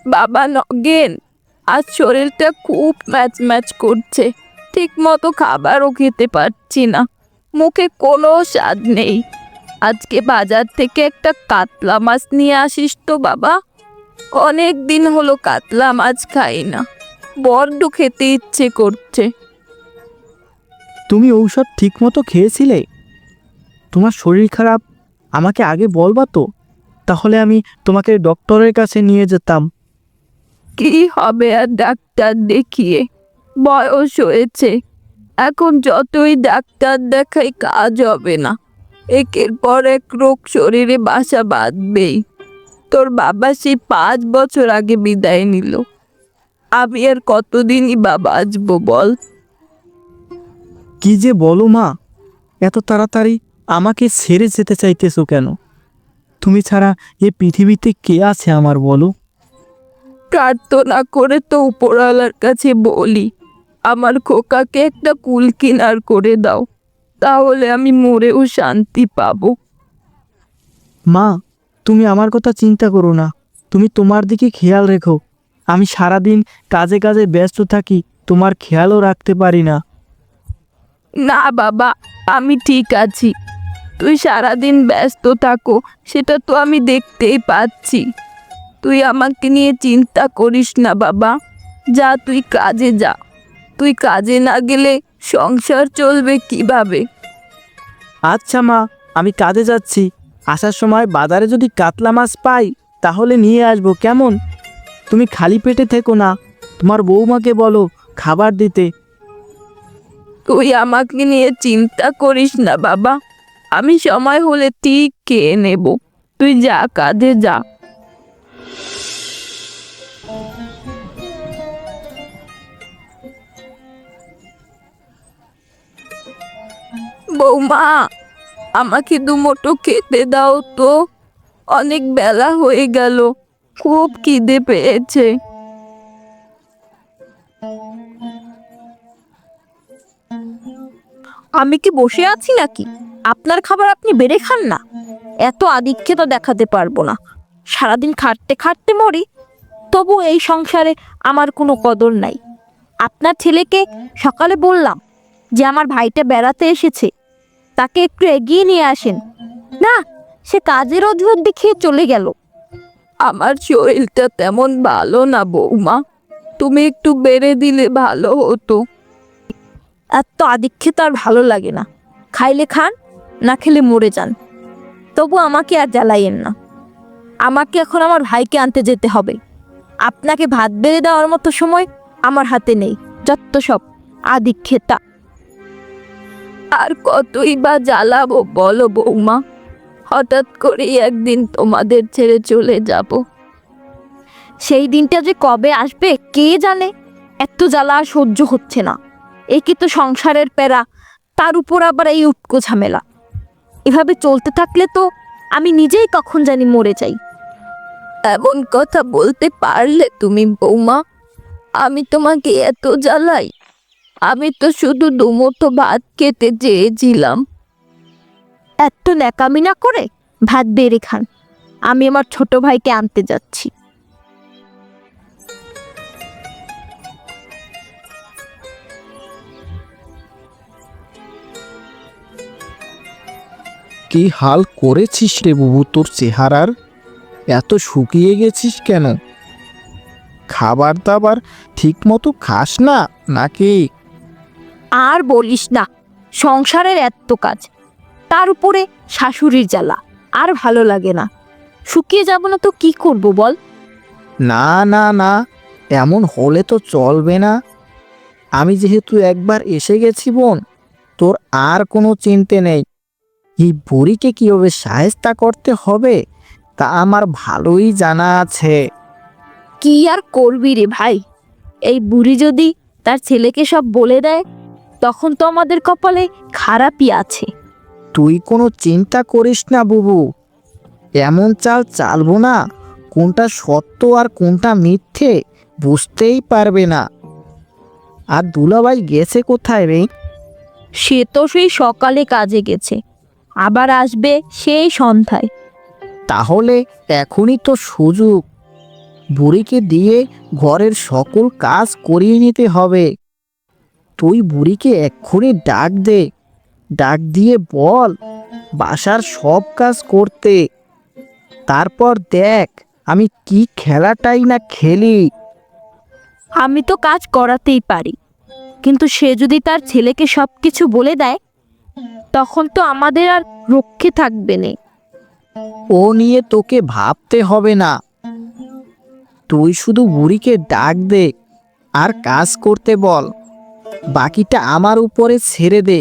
বাবা নগেন, আজ শরীরটা খুব ম্যাচ ম্যাচ করছে। ঠিক মতো খাবারও খেতে পারছি না, মুখে কোনো স্বাদ নেই। আজকে বাজার থেকে একটা কাতলা মাছ নিয়ে আসিস তো বাবা। অনেক দিন হলো কাতলা মাছ খাই না, বড্ড খেতে ইচ্ছে করছে। তুমি ঔষধ ঠিকমতো খেয়েছিলে? তোমার শরীর খারাপ, আমাকে আগে বলবা তো, তাহলে আমি তোমাকে ডক্টরের কাছে নিয়ে যেতাম। কি হবে আর ডাক্তার দেখিয়ে, বয়স হয়েছে। এখন যতই ডাক্তার দেখাই কাজ হবে না। একের পর এক রোগ শরীরে বাসা বাঁধবেই। তোর বাবা সেই 5 বছর আগে বিদায় নিল। আমি আর কতদিনই বা বাঁচবো বল? কি যে বলো মা, এত তাড়াতাড়ি আমাকে ছেড়ে যেতে চাইতেছো কেন? তুমি ছাড়া এ পৃথিবীতে কে আছে আমার, বলো? প্রার্থনা করে তো উপরওয়ালার কাছে বলি, আমার খোকাকে একটা কুল কিনার করে দাও, তাহলে আমি মরেও শান্তি পাবো। মা, তুমি আমার কথা চিন্তা করো না, তুমি তোমার দিকে খেয়াল রেখো। আমি সারাদিন কাজে কাজে ব্যস্ত থাকি, তোমার খেয়ালও রাখতে পারি না। না বাবা, আমি ঠিক আছি। তুই সারাদিন ব্যস্ত থাকো সেটা তো আমি দেখতেই পাচ্ছি। তুই আমাকে নিয়ে চিন্তা করিস না বাবা। যা, তুই কাজে যা। তুই কাজে না গেলে সংসার চলবে কিভাবে? আচ্ছা মা, আমি কাজে যাচ্ছি। আসার সময় বাজারে যদি কাতলা মাছ পাই তাহলে নিয়ে আসবো, কেমন? তুমি খালি পেটে থেকো না, তোমার বৌমাকে বলো খাবার দিতে। তুই আমাকে নিয়ে চিন্তা করিস না বাবা, আমি সময় হলে ঠিক খেয়ে নেব। তুই যা, কাজে যা। বৌমা, আমাকে দুমুঠো খেতে দাও তো। অনেক বেলা হয়ে গেল, খুব খিদে পেয়েছে। আমি কি বসে আছি নাকি? আপনার খাবার আপনি বেড়ে খান না? এত আধিক্যে তো দেখাতে পারবো না। সারাদিন খাটতে খাটতে মরি, তবু এই সংসারে আমার কোনো কদর নাই। আপনার ছেলেকে সকালে বললাম যে আমার ভাইটা বেড়াতে এসেছে, তাকে একটু এগিয়ে নিয়ে আসেন। না, সে কাজের অজুহাত দেখিয়ে চলে গেল। আমার শরীরটা তেমন ভালো না বৌমা, তুমি একটু বেড়ে দিলে ভালো হতো। এত আধিক্যে তো আর ভালো লাগে না। খাইলে খান, না খেলে মরে যান, তবু আমাকে আর জ্বালাইয়েন না। আমাকে এখন আমার ভাইকে আনতে যেতে হবে। আপনাকে ভাত বেড়ে দেওয়ার মতো সময় আমার হাতে নেই। যত সব আধিক্যেতা। আর কতই বা জ্বালাবো বলো বৌমা? হঠাৎ করেই একদিন তোমাদের ছেড়ে চলে যাব। সেই দিনটা যে কবে আসবে কে জানে। এত জ্বালা আর সহ্য হচ্ছে না। একে তো সংসারের প্যারা, তার উপর আবার এই উটকো ঝামেলা। এভাবে চলতে থাকলে তো আমি নিজেই কখন জানি মরে যাই। এমন কথা বলতে পারলে তুমি বৌমা? আমি তোমাকে এত জ্বালাই? আমি তো শুধু দুমুঠো ভাত খেতে চেয়েছিলাম। এত ন্যাকামি না করে ভাত বেড়ে খান। আমি আমার ছোট ভাইকে আনতে যাচ্ছি। কি হাল করেছিস রে বুবু তোর চেহারার? এত শুকিয়ে গেছিস কেন? খাবার দাবার ঠিক মতো খাস না নাকি? আর বলিস না, সংসারের এত কাজ, তার উপরে শাশুড়ির জ্বালা, আর ভালো লাগে না। শুকিয়ে যাব না তো কি করব বল? না না না, এমন হলে তো চলবে না। আমি যেহেতু একবার এসে গেছি বোন, তোর আর কোনো চিন্তা নেই। এই বুড়িকে কীভাবে সাহেস্তা করতে হবে তা আমার ভালোই জানা আছে। কি আর করবি রে ভাই? এই বুড়ি যদি তার ছেলেকে সব বলে দেয়, তখন তো আমাদের কপালে খারাপই আছে। তুই কোনো চিন্তা করিস না বুবু, এমন চাল চালবো না, কোনটা সত্য আর কোনটা মিথ্যে বুঝতেই পারবে না। আর দুলাভাই গেছে কোথায় রে? সে তো সেই সকালে কাজে গেছে, আবার আসবে সেই সন্ধ্যায়। তাহলে এখনই তো সুযোগ। বুড়িকে দিয়ে ঘরের সকল কাজ করিয়ে নিতে হবে। তুই বুড়িকে এক্ষুনি ডাক দে, ডাক দিয়ে বল বাসার সব কাজ করতে। তারপর দেখ আমি কি খেলাটাই না খেলি। আমি তো কাজ করাতেই পারি, কিন্তু সে যদি তার ছেলেকে সব কিছু বলে দেয়, তখন তো আমাদের আর রক্ষে থাকবে না। ও নিয়ে তোকে ভাবতে হবে না, তুই শুধু বুড়িকে ডাক দে আর কাজ করতে বল, বাকিটা আমার উপরে ছেড়ে দে।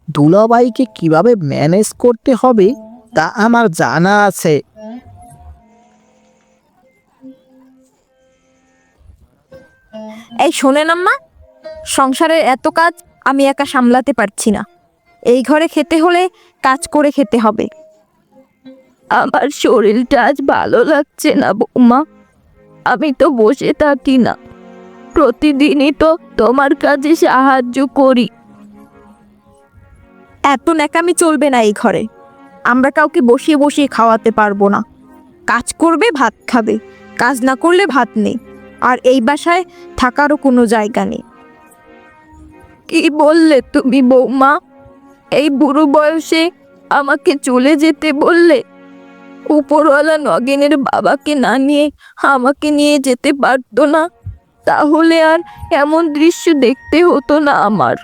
দুলাভাইকে কিভাবে ম্যানেজ করতে হবে তা আমার জানা আছে। এই শোনেন আম্মা, সংসারের এত কাজ আমি একা সামলাতে পারছি না। এই ঘরে খেতে হলে কাজ করে খেতে হবে। আমার শরীরটা আজ ভালো লাগছে না বৌমা। আমি তো বসে থাকি না, প্রতিদিনই তো তোমার কাজে সাহায্য করি। এত ন্যাকামি চলবে না এই ঘরে। আমরা কাউকে বসিয়ে বসিয়ে খাওয়াতে পারবো না। কাজ করবে, ভাত খাবে, কাজ না করলে ভাত নেই। আর এই বাসায় থাকারও কোনো জায়গা নেই। কি বললে তুমি বৌমা? এই বুড়ো বয়সে আমাকে চলে যেতে বললে? উপরওয়ালা নগেনের বাবাকে না নিয়ে আমাকে নিয়ে যেতে পারতো না? তাহলে আর এমন দৃশ্য দেখতে হতো না আমার।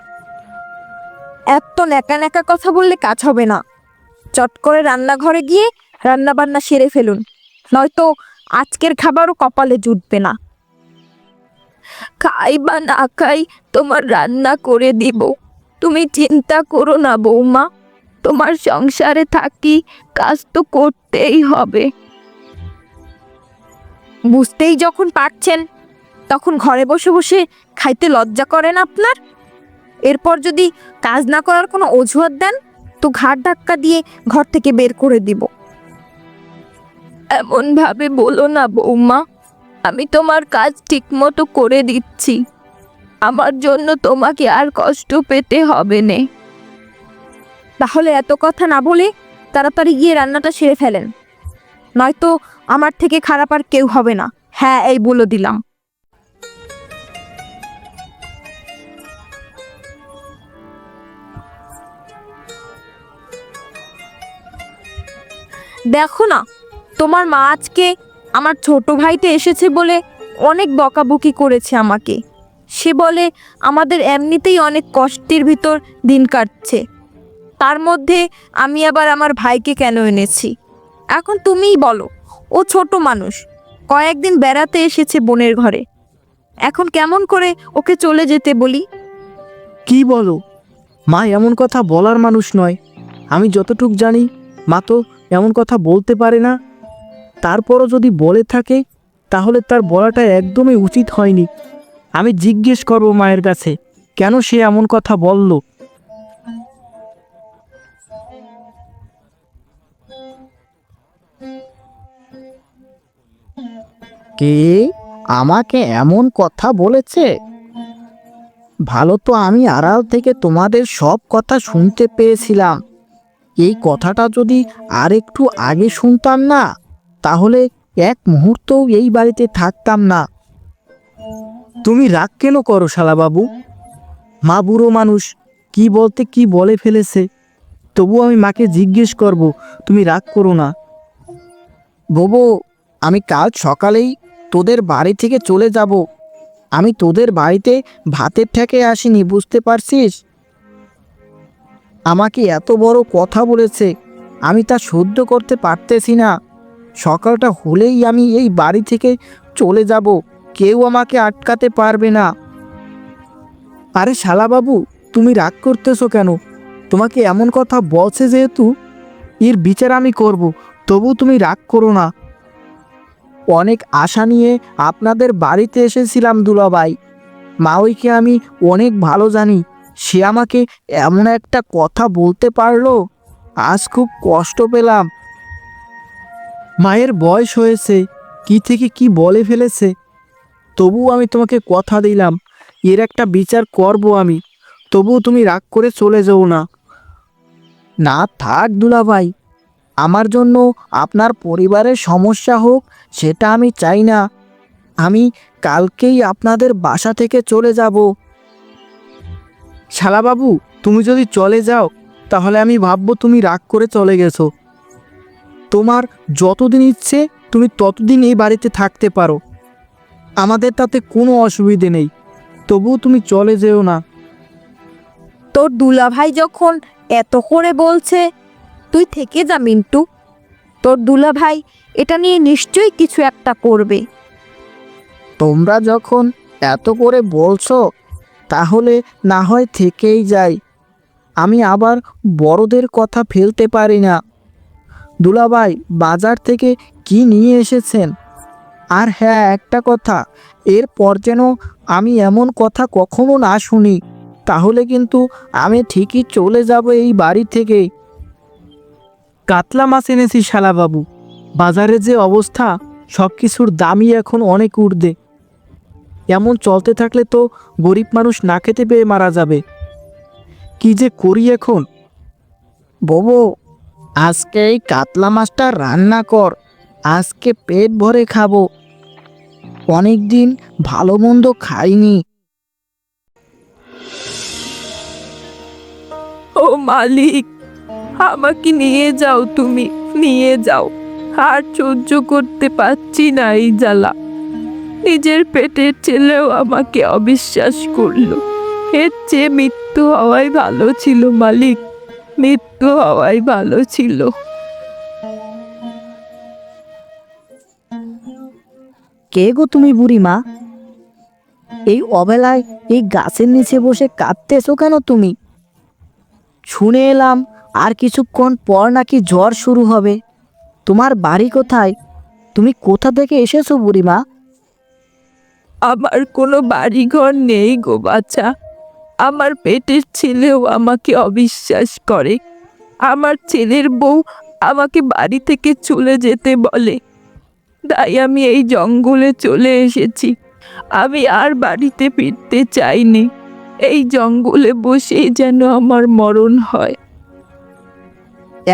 এত ন্যাকা ন্যাকা কথা বললে কাজ হবে না। চট করে রান্নাঘরে গিয়ে রান্না বান্না সেরে ফেলুন, নয়তো আজকের খাবারও কপালে জুটবে না। খাই বা না খাই তোমার রান্না করে দিব, তুমি চিন্তা করো না বৌমা। তোমার সংসারে থাকি, কাজ তো করতেই হবে। বুঝতেই যখন পারছেন, তখন ঘরে বসে বসে খাইতে লজ্জা করে না আপনার? এরপর যদি কাজ না করার কোনো অজুহাত দেন, তো ঘাড় ধাক্কা দিয়ে ঘর থেকে বের করে দিব। এমন ভাবে বলো না বৌমা, আমি তোমার কাজ ঠিকমতো করে দিচ্ছি। আমার জন্য তোমাকে আর কষ্ট পেতে হবে না। তাহলে এত কথা না বলে তাড়াতাড়ি গিয়ে রান্নাটা সেরে ফেলেন, নয়তো আমার থেকে খারাপ আর কেউ হবে না। হ্যাঁ, এই বলে দিলাম। দেখো না, তোমার মা আজকে আমার ছোট ভাইটা এসেছে বলে অনেক বকাবকি করেছে আমাকে। সে বলে আমাদের এমনিতেই অনেক কষ্টের ভিতর দিন কাটছে, তার মধ্যে আমি আবার আমার ভাইকে কেন এনেছি? এখন তুমিই বলো, ও ছোট মানুষ, কয়েকদিন বেড়াতে এসেছে বোনের ঘরে। এখন কেমন করে ওকে চলে যেতে বলি? কি বলো? মা এমন কথা বলার মানুষ নয়। আমি যতটুক জানি মা তো এমন কথা বলতে পারে না। তারপরও যদি বলে থাকে তাহলে তার বলাটা একদমই উচিত হয়নি। আমি জিজ্ঞেস করব মায়ের কাছে কেন সে এমন কথা বলল। কে আমাকে এমন কথা বলেছে? ভালো তো আমি আড়াল থেকে তোমাদের সব কথা শুনতে পেয়েছিলাম। এই কথাটা যদি আর একটু আগে শুনতাম না, তাহলে এক মুহূর্তও এই বাড়িতে থাকতাম না। তুমি রাগ কেন করো শালাবাবু? মা বুড়ো মানুষ, কি বলতে কি বলে ফেলেছে। তবু আমি মাকে জিজ্ঞেস করব, তুমি রাগ করো না। বাবু, আমি কাল সকালেই তোদের বাড়ি থেকে চলে যাব। আমি তোদের বাড়িতে ভাতের ঠেকে আসিনি, বুঝতে পারছিস? আমাকে এত বড় কথা বলেছে, আমি তা সহ্য করতে পারতেছি না। সকালটা হলেই আমি এই বাড়ি থেকে চলে যাব, কেউ আমাকে আটকাতে পারবে না। আরে শালাবাবু, তুমি রাগ করতেছো কেন? তোমাকে এমন কথা বলছে যেহেতু এর বিচার আমি করব, তবু তুমি রাগ করো না। অনেক আশা নিয়ে আপনাদের বাড়িতে এসেছিলাম দুলাভাই। মাওইকে আমি অনেক ভালো জানি, সে আমাকে এমন একটা কথা বলতে পারলো, আজ খুব কষ্ট পেলাম। মায়ের বয়স হয়েছে, কি থেকে কি বলে ফেলেছে। তবু আমি তোমাকে কথা দিলাম এর একটা বিচার করব আমি, তবুও তুমি রাগ করে চলে যাও না। না থাক দুলাভাই, আমার জন্য আপনার পরিবারের সমস্যা হোক সেটা আমি চাই না। আমি কালকেই আপনাদের বাসা থেকে চলে যাব। শালাবাবু, তুমি যদি চলে যাও তাহলে আমি ভাববো তুমি রাগ করে চলে গেছো। তোমার যতদিন ইচ্ছে তুমি ততদিন এই বাড়িতে থাকতে পারো, আমাদের তাতে কোনো অসুবিধে নেই। তবুও তুমি চলে যেও না। তোর দুলাভাই যখন এত করে বলছে, তুই থেকে যা মিন্টু। তোর দুলাভাই এটা নিয়ে নিশ্চয়ই কিছু একটা করবে। তোমরা যখন এত করে বলছো তাহলে না হয় থেকেই যাই। আমি আবার বড়দের কথা ফেলতে পারি না। দুলাভাই বাজার থেকে কি নিয়ে এসেছেন? আর হ্যাঁ, একটা কথা, এরপর যেন আমি এমন কথা কখনো না শুনি, তাহলে কিন্তু আমি ঠিকই চলে যাব এই বাড়ি থেকে। কাতলা মাছ এনেছি শালাবাবু। বাজারে যে অবস্থা, সব কিছুর দামই এখন অনেক ঊর্ধ্বে। এমন চলতে থাকলে তো গরিব মানুষ না খেতে পেয়ে মারা যাবে। কি যে করি এখন? ববো, আজকে এই কাতলা মাছটা রান্না কর, আজকে পেট ভরে খাবো। অনেক দিন ভালো মন্দ খাইনি। ও মালিক, আমাকে নিয়ে যাও, তুমি নিয়ে যাও। আর সহ্য করতে পারছি না এই জ্বালা। নিজের পেটের ছেলেও আমাকে অবিশ্বাস করলো। এর চেয়ে মৃত্যু হওয়াই ভালো ছিল মালিক, মৃত্যু হওয়াই ভালো ছিল। কে গো তুমি বুড়িমা? এই অবেলায় এই গাছের নিচে বসে কাঁদতেছো কেন তুমি? শুনে এলাম আর কিছুক্ষণ পর নাকি ঝড় শুরু হবে। তোমার বাড়ি কোথায়? তুমি কোথা থেকে এসেছো বুড়িমা? আমার কোনো বাড়িঘর নেই গো বাছা। আমার পেটের ছেলেও আমাকে অবিশ্বাস করে। আমার ছেলের বউ আমাকে বাড়ি থেকে চলে যেতে বলে। তাই আমি এই জঙ্গলে চলে এসেছি। আমি আর বাড়িতে ফিরতে চাইনি। এই জঙ্গলে বসেই যেন আমার মরণ হয়।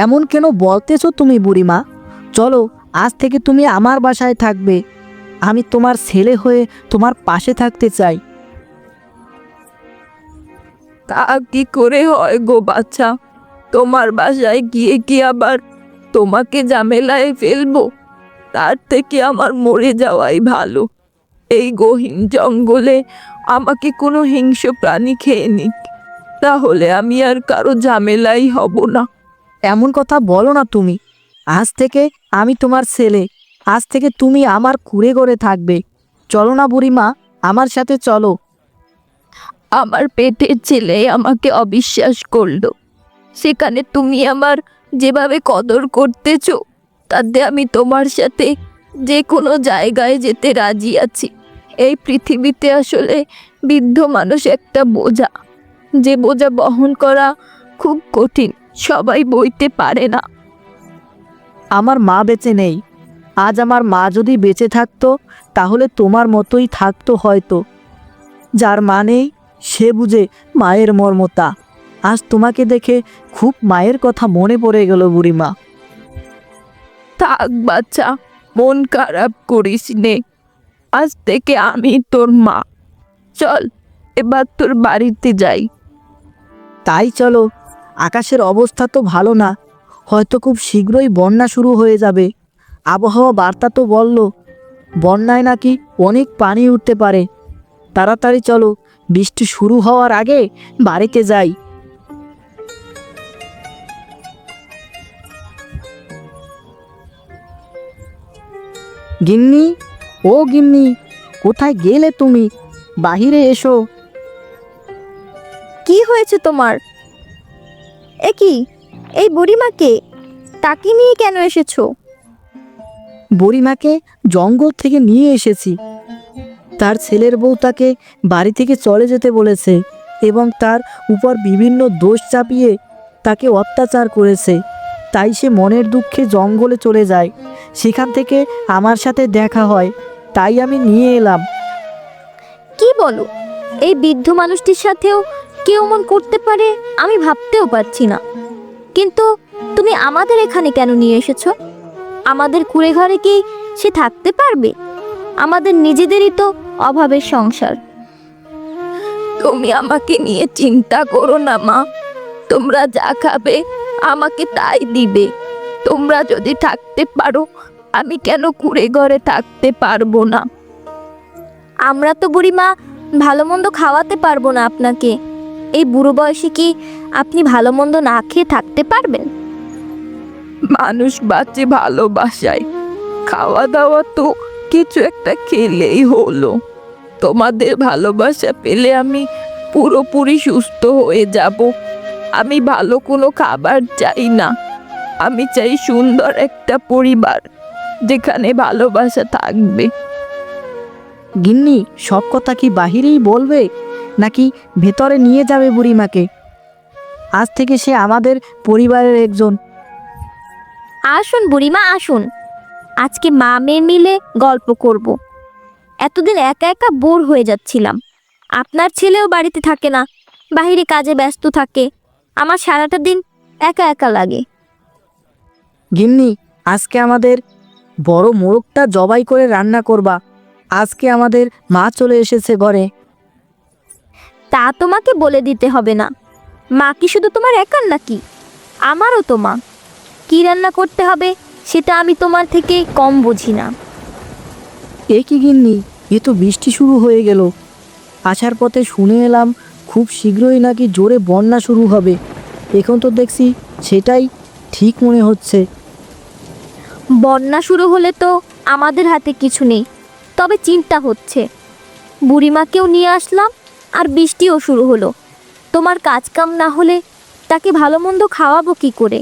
এমন কেন বলতেছো তুমি বুড়িমা? চলো, আজ থেকে তুমি আমার বাসায় থাকবে। আমি তোমার ছেলে হয়ে তোমার পাশে থাকতে চাই। তা কি করে হয় গো বাচ্চা? তোমার বাসায় গিয়ে কি আবার তোমাকে ঝামেলায় ফেলবো? তার থেকে আমার মরে যাওয়াই ভালো। এই গহীন জঙ্গলে আমাকে কোনো হিংস্র প্রাণী খেয়ে নিক, তাহলে আমি আর কারো ঝামেলাই হব না। এমন কথা বলো না তুমি। আজ থেকে আমি তোমার ছেলে। আজ থেকে তুমি আমার কুঁড়ে ঘরে থাকবে। চলো না বুড়িমা, আমার সাথে চলো। আমার পেটের ছেলে আমাকে অবিশ্বাস করলো, সেখানে তুমি আমার যেভাবে কদর করতেছো, তাতে আমি তোমার সাথে যে কোনো জায়গায় যেতে রাজি আছি। এই পৃথিবীতে আসলে বৃদ্ধ মানুষ একটা বোঝা, যে বোঝা বহন করা খুব কঠিন, সবাই বইতে পারে না। আমার মা বেঁচে নেই। আজ আমার মা যদি বেঁচে থাকতো তাহলে তোমার মতোই থাকতো হয়তো। যার মা নেই সে বুঝে মায়ের মর্মতা। আজ তোমাকে দেখে খুব মায়ের কথা মনে পড়ে গেল বুড়িমা। থাক বাচ্চা, মন খারাপ করিস নে। আজ থেকে আমি তোর মা। চল এবার তোর বাড়িতে যাই। তাই চলো। আকাশের অবস্থা তো ভালো না, হয়তো খুব শীঘ্রই বন্যা শুরু হয়ে যাবে। আবহাওয়া বার্তা তো বলল বন্যায় নাকি অনেক পানি উঠতে পারে। তাড়াতাড়ি চলো, বৃষ্টি শুরু হওয়ার আগে বাড়িতে যাই। গিন্নি, ও গিন্নি, কোথায় গেলে তুমি? বাহিরে এসো। কি হয়েছে তোমার? এ কি, এই বুড়িমাকে তাকে নিয়ে কেন এসেছো? বুড়িমাকে জঙ্গল থেকে নিয়ে এসেছি। তার ছেলের বউ তাকে বাড়ি থেকে চলে যেতে বলেছে এবং তার উপর বিভিন্ন দোষ চাপিয়ে তাকে অত্যাচার করেছে। তাই সে মনের দুঃখে জঙ্গলে চলে যায়। সেখান থেকে আমার সাথে দেখা হয়, তাই আমি নিয়ে এলাম। কি বলো? এই বৃদ্ধ মানুষটির সাথেও কেউ মন করতে পারে আমি ভাবতেও পারছি না। কিন্তু তুমি তুমি আমাদের এখানে কেন নিয়ে এসেছো? আমাদের কুঁড়ে ঘরে কি সে থাকতে পারবে? আমাদের নিজেদেরই তো অভাবের সংসার। তুমি আমাকে নিয়ে চিন্তা করো না মা, তোমরা যা খাবে আমাকে তাই দিবে। তোমরা যদি থাকতে পারো, আমি কেন কুঁড়ে ঘরে থাকতে পারবো না? আমরা তো বুড়িমা ভালো মন্দ খাওয়াতে পারবো না আপনাকে। এই বুড়ো বয়সে কি আপনি ভালো মন্দ না খেয়ে থাকতে পারবেন? মানুষ বাঁচে ভালোবাসায়, খাওয়া দাওয়া তো কিছু একটা খেলেই হলো। তোমাদের ভালোবাসা পেলে আমি পুরোপুরি সুস্থ হয়ে যাব। আমি ভালো কোনো খাবার চাই না, আমি চাই সুন্দর একটা পরিবার যেখানে ভালোবাসা থাকবে। গিন্নি সব কথা কি বাহিরেই বলবে, নাকি ভেতরে নিয়ে যাবে বুড়িমাকে? আজ থেকে সে আমাদের পরিবারের একজন। আসুন বুড়িমা আসুন, আজকে মা মেয়ে মিলে গল্প করব। এতদিন একা একা বোর হয়ে যাচ্ছিলাম। আপনার ছেলেও বাড়িতে থাকে না, বাইরে কাজে ব্যস্ত থাকে। আমার সারাটা দিন একা একা লাগে। গিন্নি, আজকে আমাদের বড় মোরগটা জবাই করে রান্না করবা। আজকে আমাদের মা চলে এসেছে ঘরে। তা তোমাকে বলে দিতে হবে না। মা কি শুধু তোমার একার নাকি? আমারও তো মা। কি রান্না করতে হবে সেটা আমি তোমার থেকে কম বুঝি না। এ কি গিন্নি, এ তো বৃষ্টি শুরু হয়ে গেল। আসার পথে শুনে এলাম খুব শীঘ্রই নাকি জোরে বন্যা শুরু হবে। এখন তো দেখছি সেটাই ঠিক মনে হচ্ছে। বন্যা শুরু হলে তো আমাদের হাতে কিছু নেই, তবে চিন্তা হচ্ছে। বুড়িমাকেও নিয়ে আসলাম, আর বৃষ্টিও শুরু হলো। তোমার কাজ কাম না হলে তাকে ভালো মন্দ খাওয়াবো কি করে?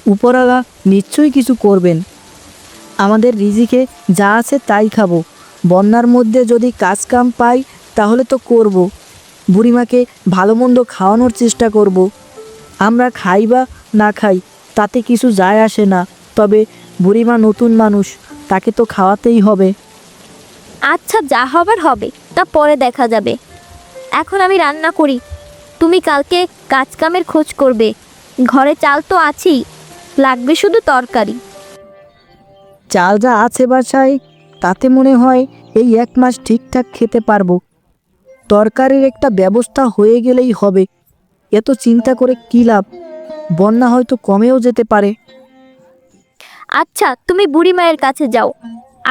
উপরওয়ালা নিশ্চয়ই কিছু করবেন। আমাদের রিজিকে যা আছে তাই খাবো। বন্যার মধ্যে যদি কাজ কাম পাই তাহলে তো করব। বুড়িমাকে ভালো মন্দ খাওয়ানোর চেষ্টা করব। আমরা খাই বা না খাই তাতে কিছু যায় আসে না, তবে বুড়িমা নতুন মানুষ, তাকে তো খাওয়াতেই হবে। আচ্ছা, যা হবার হবে, তা পরে দেখা যাবে। এখন আমি রান্না করি, তুমি কালকে কাজ কামের খোঁজ করবে। ঘরে চাল তো আছেই, লাগবে শুধু তরকারি। চাল যা আছে বাসায় তাতে মনে হয় এই 1 মাস ঠিকঠাক খেতে পারবো। তরকারির একটা ব্যবস্থা হয়ে গেলেই হবে। এত চিন্তা করে কী লাভ? বন্যা হয়তো কমেও যেতে পারে। আচ্ছা, তুমি বুড়ি মায়ের কাছে যাও,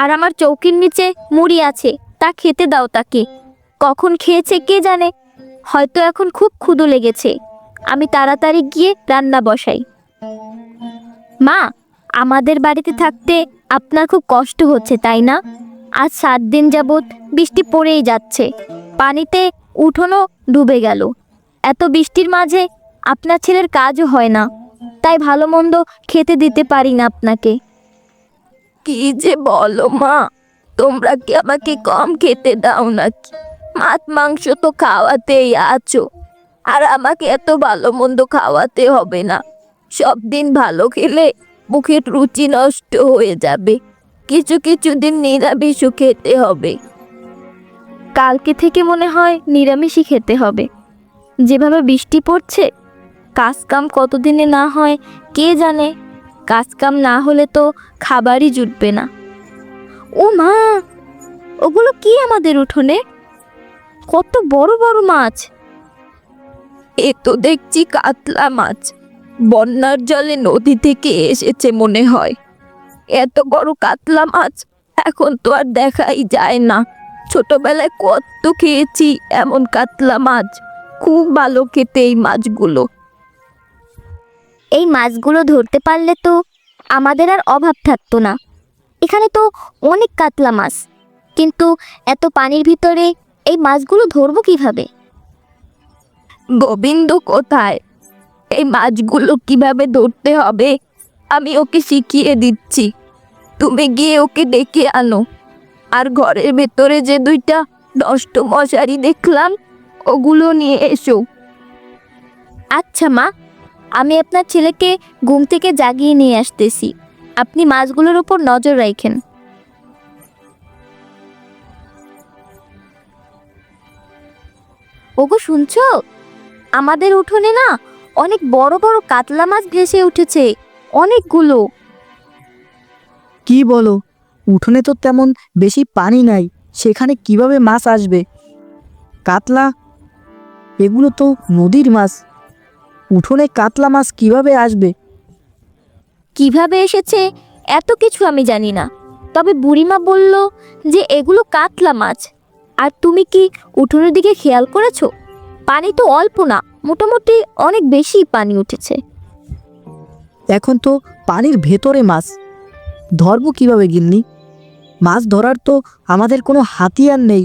আর আমার চৌকির নিচে মুড়ি আছে, তা খেতে দাও তাকে। কখন খেয়েছে কে জানে, হয়তো এখন খুব ক্ষুধা লেগেছে। আমি তাড়াতাড়ি গিয়ে রান্না বসাই। মা, আমাদের বাড়িতে থাকতে আপনার খুব কষ্ট হচ্ছে তাই না? আজ 7 দিন যাবৎ বৃষ্টি পড়েই যাচ্ছে, পানিতে উঠোনও ডুবে গেল। এত বৃষ্টির মাঝে আপনার ছেলের কাজও হয় না, তাই ভালো মন্দ খেতে দিতে পারি না আপনাকে। কি যে বলো মা, তোমরা কি আমাকে কম খেতে দাও নাকি? মাছ মাংস তো খাওয়াতেই আছো, আর আমাকে এত ভালো মন্দ খাওয়াতে হবে না। সব দিন ভালো খেলে মুখের রুচি নষ্ট হয়ে যাবে। কিছু কিছু দিন নিরামিষও খেতে হবে। কালকে থেকে মনে হয় নিরামিষই খেতে হবে। যেভাবে বৃষ্টি পড়ছে, কাজ কাম কতদিনে না হয় কে জানে। কাজ কাম না হলে তো খাবারই জুটবে না। ও মা, ওগুলো কি আমাদের উঠোনে? কত বড় বড় মাছ! এ তো দেখছি কাতলা মাছ, বন্যার জলে নদী থেকে এসেছে মনে হয়। এত বড় কাতলা মাছ এখন তো আর দেখাই যায় না। ছোটবেলায় কত খেয়েছি এমন কাতলা মাছ, খুব ভালো খেতে এই মাছগুলো। এই মাছগুলো ধরতে পারলে তো আমাদের আর অভাব থাকতো না। এখানে তো অনেক কাতলা মাছ, কিন্তু এত পানির ভিতরে এই মাছগুলো ধরবো কিভাবে? গোবিন্দ কোথায়? এই মাছগুলো কিভাবে ধরতে হবে আমি ওকে শিখিয়ে দিচ্ছি। তুমি গিয়ে ওকে ডেকে আনো, আর ঘরের ভেতরে যে 2টা নষ্ট মশারি দেখলাম ওগুলো নিয়ে এসো। আচ্ছা মা, আমি আপনার ছেলেকে ঘুম থেকে জাগিয়ে নিয়ে আসতেছি। আপনি মাছগুলোর উপর নজর রাখেন। ওগো শুনছো? আমাদের উঠোনে না অনেক বড় বড় কাতলা মাছ ভেসে উঠেছে, অনেকগুলো। কি বলো? উঠোনে তো তেমন বেশি পানি নাই, সেখানে কিভাবে মাছ আসবে? কাতলা? এগুলো তো নদীর মাছ, উঠোনে কাতলা মাছ কিভাবে আসবে? কিভাবে এসেছে এত কিছু আমি জানি না, তবে বুড়িমা বলল যে এগুলো কাতলা মাছ। আর তুমি কি উঠোনের দিকে খেয়াল করেছো? পানি তো অল্প না, মোটামুটি অনেক বেশি পানি উঠেছে। এখন তো পানির ভেতরে মাছ, ধরবো কিভাবে গিন্নি? মাছ ধরার তো আমাদের কোনো হাতিয়ার নেই,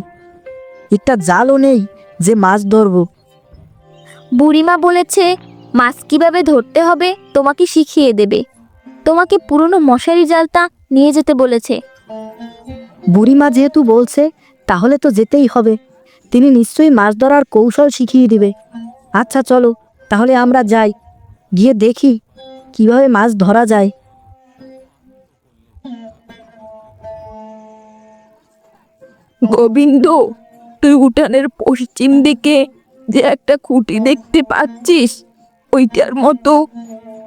একটা জালও নেই যে মাছ ধরবো। বুড়িমা বলেছে মাছ কিভাবে ধরতে হবে তোমাকে শিখিয়ে দেবে। তোমাকে পুরনো মশারি জালটা নিয়ে যেতে বলেছে। বুড়িমা যেহেতু বলছে, তাহলে তো যেতেই হবে। তিনি নিশ্চয়ই মাছ ধরার কৌশল শিখিয়ে দিবে। আচ্ছা চলো, তাহলে আমরা যাই, গিয়ে দেখি কিভাবে মাছ ধরা যায়। গোবিন্দ, তুই উঠানের পশ্চিম দিকে যে একটা খুঁটি দেখতে পাচ্ছিস, ওইটার মতো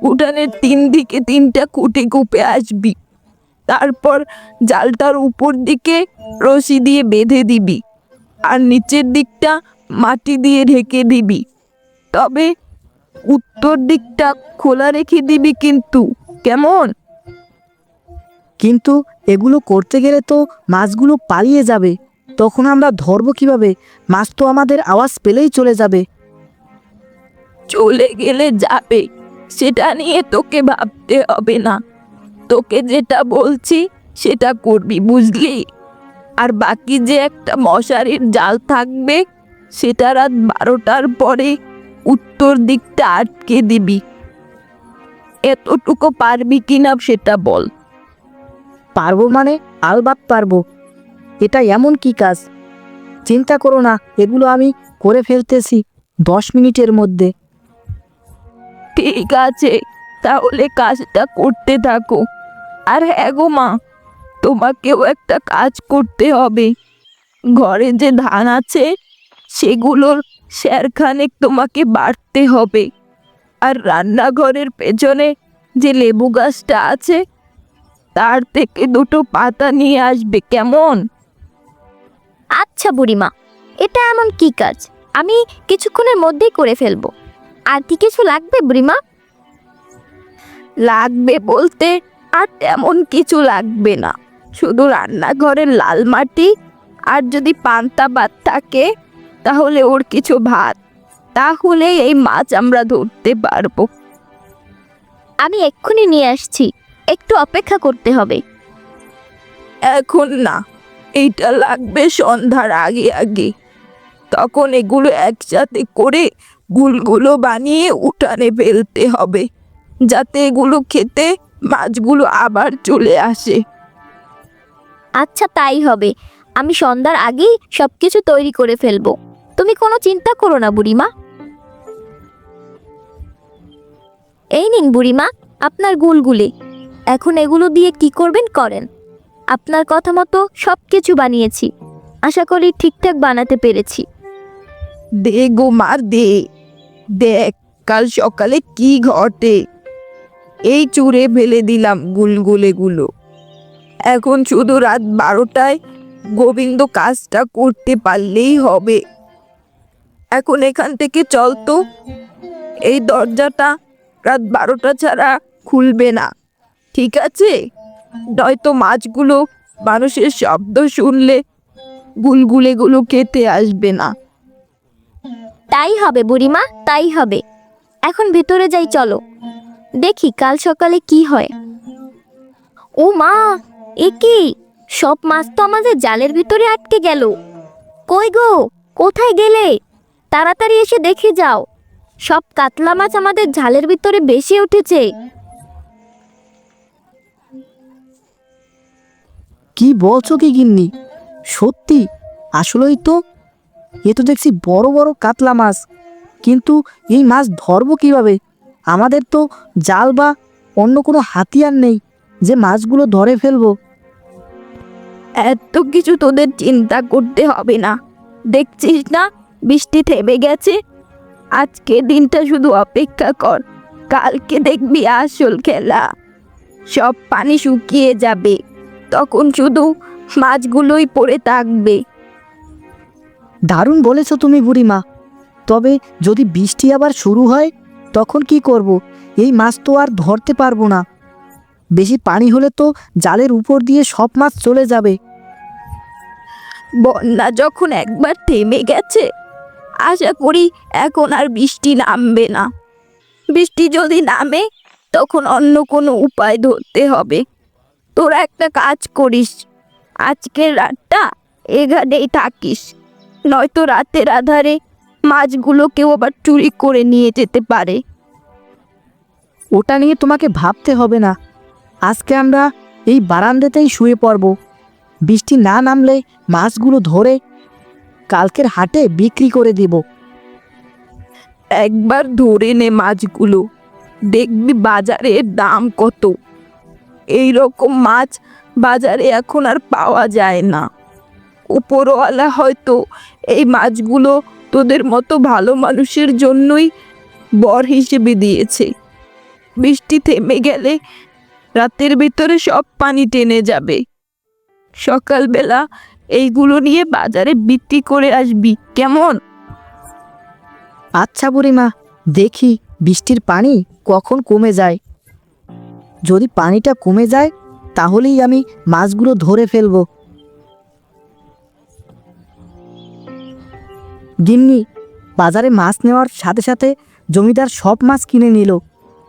উঠানের 3 দিকে 3টা খুঁটি গুপে আসবি। তারপর জালটার উপর দিকে রশি দিয়ে বেঁধে দিবি, আর নিচের দিকটা মাটি দিয়ে ঢেকে দিবি। তবে উত্তর দিকটা খোলা রেখে দিবি কিন্তু, কেমন? কিন্তু এগুলো করতে গেলে তো মাছগুলো পালিয়ে যাবে, তখন আমরা ধরবো কিভাবে? মাছ তো আমাদের আওয়াজ পেলেই চলে যাবে। চলে গেলে যাবে, সেটা নিয়ে তোকে ভাবতে হবে না। তোকে যেটা বলছি সেটা করবি, বুঝলি? আর বাকি যে একটা মশারির জাল থাকবে, সেটা রাত 12টার পরে উত্তর দিকটা আটকে দিবি। এতটুকু পারবি কিনা সেটা বল। পারবো মানে আলবাত পারবো। এটা এমন কি কাজ? চিন্তা করো না, এগুলো আমি করে ফেলতেছি 10 মিনিটের মধ্যে। ঠিক আছে, তাহলে কাজটা করতে থাকো। আর হ্যাঁ গো মা, তোমাকেও একটা কাজ করতে হবে। ঘরে যে ধান আছে সেগুলোর সেরখানেক তোমাকে বাড়তে হবে। আর রান্নাঘরের পেছনে যে লেবু গাছটা আছে তার থেকে 2টো পাতা নিয়ে আসবে, কেমন? আচ্ছা বুড়িমা, এটা এমন কি কাজ? আমি কিছুক্ষণের মধ্যেই করে ফেলবো। আর কি কিছু লাগবে বুড়িমা? লাগবে বলতে আর তেমন কিছু লাগবে না, শুধু রান্নাঘরের লাল মাটি, আর যদি পান্তা ভাত থাকে তাহলে ওর কিছু ভাত। তাহলে এই মাছ আমরা ধরতে পারবো। আমি এক্ষুনি নিয়ে আসছি, একটু অপেক্ষা করতে হবে। এখন না, এইটা লাগবে সন্ধ্যার আগে আগে। তখন এগুলো একসাথে করে গুলগুলো বানিয়ে উঠানে ফেলতে হবে, যাতে এগুলো খেতে মাছগুলো আবার চলে আসে। আচ্ছা তাই হবে, আমি সন্ধ্যার আগেই সবকিছু তৈরি করে ফেলবো। তুমি কোনো চিন্তা করো না বুড়িমা। এই নিন বুড়িমা আপনার গুলগুলি। এখন এগুলো দিয়ে কি করবেন করেন। আপনার কথা মতো সব কিছু বানিয়েছি, আশা করি ঠিকঠাক বানাতে পেরেছি। দে গো মা দে, দেখ কাল সকালে কি ঘটে। এই চুড়ে ফেলে দিলাম গুলগুলেগুলো। এখন শুধু রাত 12টায় গোবিন্দ কাজটা করতে পারলেই হবে। এখন এখান থেকে চল তো, এই দরজাটা রাত 12টা ছাড়া খুলবে না, ঠিক আছে? নয়তো মাছগুলো মানুষের শব্দ শুনলে গুলগুলেগুলো খেতে আসবে না। তাই হবে বুড়িমা, তাই হবে। এখন ভেতরে যাই, চলো দেখি কাল সকালে কি হয়। ও মা, এ কি? সব মাছ তো আমাদের জালের ভিতরে আটকে গেল। কই গো, কোথায় গেলে? তাড়াতাড়ি এসে দেখে যাও, সব কাতলা মাছ আমাদের জালের ভিতরে ভেসে উঠেছে। কি বলছো কি গিন্নি? সত্যি? আসলেই তো, এ তো দেখছি বড় বড় কাতলা মাছ। কিন্তু এই মাছ ধরবো কিভাবে? আমাদের তো জাল বা অন্য কোনো হাতিয়ার নেই যে মাছগুলো ধরে ফেলবো। এত কিছু তোদের চিন্তা করতে হবে না, দেখছিস না বৃষ্টি থেমে গেছে। আজকে দিনটা শুধু অপেক্ষা কর, কালকে দেখবি আসল খেলা। সব পানি শুকিয়ে যাবে, তখন শুধু মাছগুলোই পড়ে থাকবে। দারুণ বলেছো তুমি বুড়িমা। তবে যদি বৃষ্টি আবার শুরু হয় তখন কি করব? এই মাছ তো আর ধরতে পারবো না। বেশি পানি হলে তো জালের উপর দিয়ে সব মাছ চলে যাবে। বন্যা যখন একবার থেমে গেছে, আশা করি এখন আর বৃষ্টি নামবে না। বৃষ্টি যদি নামে তখন অন্য কোনো উপায় ধরতে হবে। তোরা একটা কাজ করিস, আজকের রাতটা এখানেই থাকিস, নয়তো রাতের আধারে মাছগুলো কেউ আবার চুরি করে নিয়ে যেতে পারে। ওটা নিয়ে তোমাকে ভাবতে হবে না। আজকে আমরা এই বারান্দাতেই শুয়ে পড়ব। বৃষ্টি না নামলে মাছগুলো ধরে কালকের হাটে বিক্রি করে দেব। একবার ধরে নে মাছগুলো, দেখবি বাজারের দাম কত। এই রকম মাছ বাজারে এখন আর পাওয়া যায় না। উপরওয়ালা হয়তো এই মাছগুলো তোদের মতো ভালো মানুষের জন্যই বর হিসেবে দিয়েছে। বৃষ্টি থেমে গেলে রাতের ভিতরে সব পানি টেনে যাবে। সকালবেলা এইগুলো নিয়ে বাজারে বিক্রি করে আসবি, কেমন? আচ্ছা বুড়িমা, দেখি বৃষ্টির পানি কখন কমে যায়। যদি পানিটা কমে যায় তাহলেই আমি মাছগুলো ধরে ফেলব। গিন্নি, বাজারে মাছ নেওয়ার সাথে সাথে জমিদার সব মাছ কিনে নিল।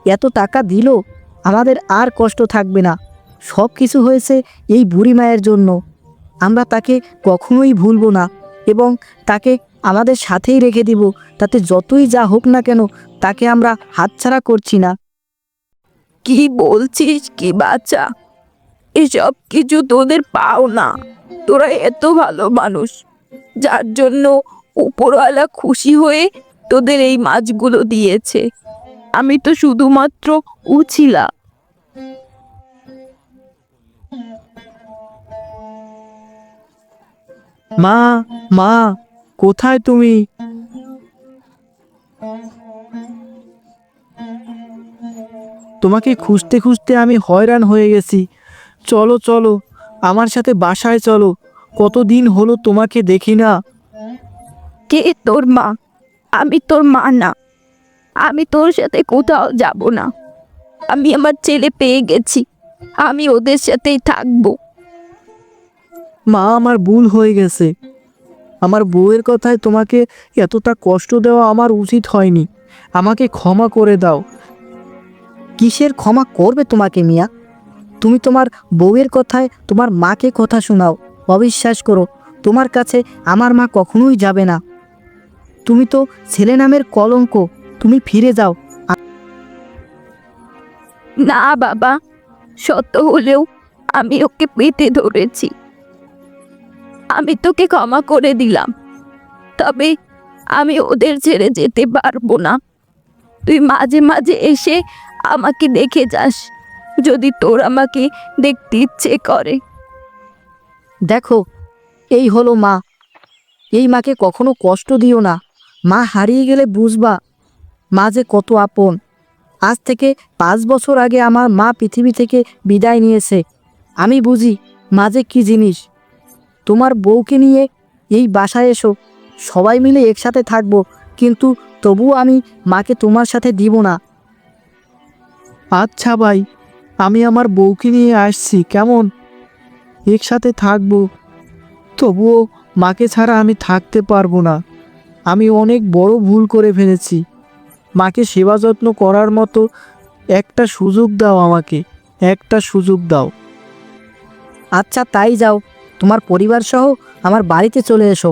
এত টাকা দিল, আমাদের আর কষ্ট থাকবে না। সব কিছু হয়েছে এই বুড়ি মায়ের জন্য। আমরা তাকে কখনোই ভুলবো না এবং তাকে আমাদের সাথেই রেখে দিব। তাতে যতই যা হোক না কেন তাকে আমরা হাতছাড়া করছি না। কি বলছিস কি বাচ্চা? এসব কিছু তোদের পাও না। তোরা এত ভালো মানুষ, যার জন্য উপরওয়ালা খুশি হয়ে তোদের এই মাছগুলো দিয়েছে। আমি তো শুধুমাত্র উছিলা। মা, মা, কোথায় তুমি? তোমাকে খুঁজতে খুঁজতে আমি হয়রান হয়ে গেছি। চলো চলো, আমার সাথে বাসায় চলো। কতদিন হলো তোমাকে দেখি না। কে তোর মা? আমি তোর মা না। আমি তোর সাথে কোথাও যাব না। আমি আমার ছেলে পেয়ে গেছি, আমি ওদের সাথেই থাকবো। মা, আমার ভুল হয়ে গেছে। আমার বউয়ের কথায় তোমাকে এতটা কষ্ট দেওয়া আমার উচিত হয়নি। আমাকে ক্ষমা করে দাও। কিসের ক্ষমা করবে তোমাকে মিয়া? তুমি তোমার বউয়ের কথায় তোমার মাকে কথা শোনাও। অবিশ্বাস করো, তোমার কাছে আমার মা কখনোই যাবে না। তুমি তো ছেলে নামের কলঙ্ক। তুমি ফিরে যাও। না বাবা, সত্য হলেও আমি ওকে পেতে ধরেছি। আমি তোকে ক্ষমা করে দিলাম, তবে আমি ওদের ছেড়ে যেতে পারবো না। তুই মাঝে মাঝে এসে আমাকে দেখে যাস, যদি তোর আমাকে দেখতে ইচ্ছে করে। দেখো, এই হলো মা। এই মাকে কখনো কষ্ট দিও না। মা হারিয়ে গেলে বুঝবা মা যে কত আপন। আজ থেকে 5 বছর আগে আমার মা পৃথিবী থেকে বিদায় নিয়েছে। আমি বুঝি মা যে কী জিনিস। তোমার বউকে নিয়ে এই বাসায় এসো, সবাই মিলে একসাথে থাকবো, কিন্তু তবুও আমি মাকে তোমার সাথে দিব না। আচ্ছা ভাই, আমি আমার বউকে নিয়ে আসছি, কেমন? একসাথে থাকবো, তবুও মাকে ছাড়া আমি থাকতে পারবো না। আমি অনেক বড় ভুল করে ফেলেছি। মাকে সেবা যত্ন করার মতো একটা সুযোগ দাও আমাকে, একটা সুযোগ দাও। আচ্ছা তাই যাও, তোমার পরিবার সহ আমার বাড়িতে চলে এসো।